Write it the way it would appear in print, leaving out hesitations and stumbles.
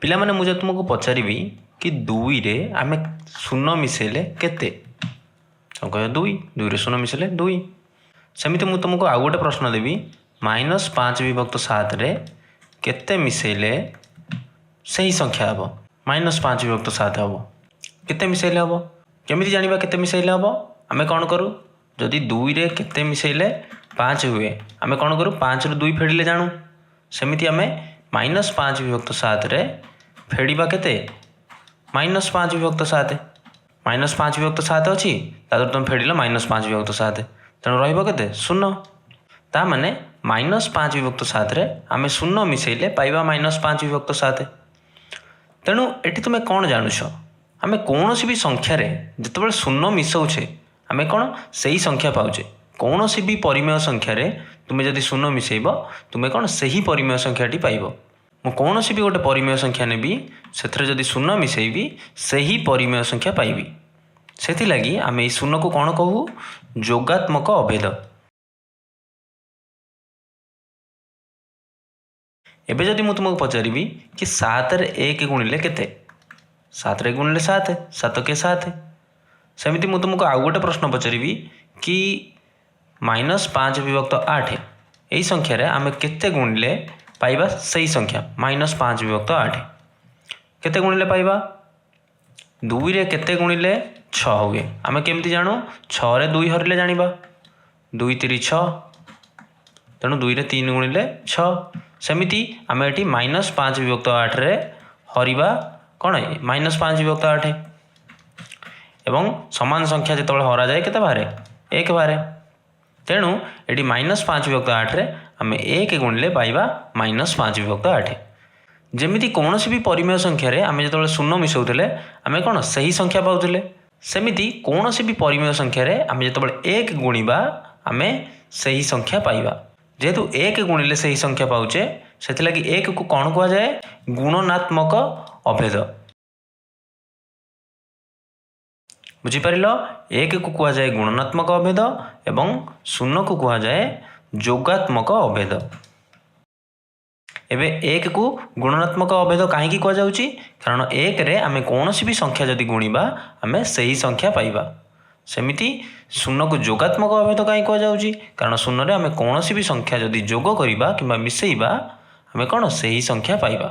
ପିଲାମାନେ ମୁଁ ଯଦି ତୁମକୁ ପଚାରିବି କି 2ରେ ଆମେ ଶୂନ ମିଶାଇଲେ କେତେ, ତୁମେ କହିବ 2, 2ରେ ଶୂନ ମିଶାଇଲେ 2। ସେମିତି ମୁଁ ତୁମକୁ ଆଉ ଗୋଟେ ପ୍ରଶ୍ନ ଦେବି, -5/7ରେ କେତେ ମିଶାଇଲେ ସେହି ସଂଖ୍ୟା ହେବ? -5/7 ହେବ। କେତେ ମିଶାଇଲେ ହେବ? କେମିତି ଜାଣିବା କେତେ ମିଶାଇଲେ ହେବ? ଆମେ କ'ଣ କରୁ, ଯଦି 2ରେ କେତେ ମିଶାଇଲେ 5 ହୁଏ, ଆମେ କ'ଣ କରୁ, 5ରୁ 2 ଫେଡ଼ିଲେ ଜାଣୁ। ସେମିତି ଆମେ -5/7ରେ ଫେଡ଼ିବା କେତେ, -5/7। -5/7 ଅଛି, ତାଦେହରୁ ତୁମେ ଫେଡ଼ିଲ -5/7, ତେଣୁ ରହିବ କେତେ, 0। ତା ମାନେ -5/7ରେ ଆମେ 0 ମିଶାଇଲେ ପାଇବା -5/7। ତେଣୁ ଏଠି ତୁମେ କ'ଣ ଜାଣୁଛ, ଆମେ କୌଣସି ବି ସଂଖ୍ୟାରେ ଯେତେବେଳେ 0 ମିଶାଉଛେ ଆମେ କ'ଣ ସେହି ସଂଖ୍ୟା ପାଉଛେ। କୌଣସି ବି ପରିମେୟ ସଂଖ୍ୟାରେ ତୁମେ ଯଦି 0 ମିଶାଇବ ତୁମେ କ'ଣ ସେହି ପରିମେୟ ସଂଖ୍ୟାଟି ପାଇବ। ମୁଁ କୌଣସି ବି ଗୋଟେ ପରିମେୟ ସଂଖ୍ୟା ନେବି, ସେଥିରେ ଯଦି 0 ମିଶାଇବି ସେହି ପରିମେୟ ସଂଖ୍ୟା ପାଇବି। ସେଥିଲାଗି ଆମେ ଏଇ 0କୁ କ'ଣ କହୁ, ଯୋଗାତ୍ମକ ଅଭେଦ। ଏବେ ଯଦି ମୁଁ ତୁମକୁ ପଚାରିବି କି 7ରେ 1 ଗୁଣିଲେ କେତେ, 7ରେ 1 ଗୁଣିଲେ 7, 7 କେ 7। ସେମିତି ମୁଁ ତୁମକୁ ଆଉ ଗୋଟେ ପ୍ରଶ୍ନ ପଚାରିବି କି -5/8 ଏହି ସଂଖ୍ୟାରେ ଆମେ କେତେ ଗୁଣିଲେ ପାଇବା ସେହି ସଂଖ୍ୟା -5/8। କେତେ ଗୁଣିଲେ ପାଇବା, 2ରେ କେତେ ଗୁଣିଲେ 6 ହୁଏ, ଆମେ କେମିତି ଜାଣୁ, 6ରେ 2 ହରିଲେ ଜାଣିବା, 2 3 6, ତେଣୁ 2ରେ 3 ଗୁଣିଲେ 6। ସେମିତି ଆମେ ଏଠି -5/8ରେ ହରିବା କ'ଣ, -5/8 ଏବଂ ସମାନ ସଂଖ୍ୟା ଯେତେବେଳେ ହରାଯାଏ କେତେ ବାହାରେ, 1 ବାହାରେ। ତେଣୁ ଏଠି -5/8ରେ ଆମେ 1 ଗୁଣିଲେ ପାଇବା -5/8। ଯେମିତି କୌଣସି ବି ପରିମେୟ ସଂଖ୍ୟାରେ ଆମେ ଯେତେବେଳେ 0 ମିଶାଉଥିଲେ ଆମେ କ'ଣ ସେହି ସଂଖ୍ୟା ପାଉଥିଲେ, ସେମିତି କୌଣସି ବି ପରିମେୟ ସଂଖ୍ୟାରେ ଆମେ ଯେତେବେଳେ 1 ଗୁଣିବା ଆମେ ସେହି ସଂଖ୍ୟା ପାଇବା। ଯେହେତୁ 1 ଗୁଣିଲେ ସେହି ସଂଖ୍ୟା ପାଉଛେ, ସେଥିଲାଗି 1କୁ କ'ଣ କୁହାଯାଏ, ଗୁଣନାତ୍ମକ ଅଭେଦ। ବୁଝିପାରିଲ, 1କୁ କୁହାଯାଏ ଗୁଣନାତ୍ମକ ଅଭେଦ ଏବଂ 0କୁ କୁହାଯାଏ ଯୋଗାତ୍ମକ ଅଭେଦ। ଏବେ 1କୁ ଗୁଣନାତ୍ମକ ଅଭେଦ କାହିଁକି କୁହାଯାଉଛି, କାରଣ 1ରେ ଆମେ କୌଣସି ବି ସଂଖ୍ୟା ଯଦି ଗୁଣିବା ଆମେ ସେହି ସଂଖ୍ୟା ପାଇବା। ସେମିତି 0କୁ ଯୋଗାତ୍ମକ ଅଭେଦ କାହିଁକି କୁହାଯାଉଛି, କାରଣ 0ରେ ଆମେ କୌଣସି ବି ସଂଖ୍ୟା ଯଦି ଯୋଗ କରିବା କିମ୍ବା ମିଶାଇବା ଆମେ କ'ଣ ସେହି ସଂଖ୍ୟା ପାଇବା।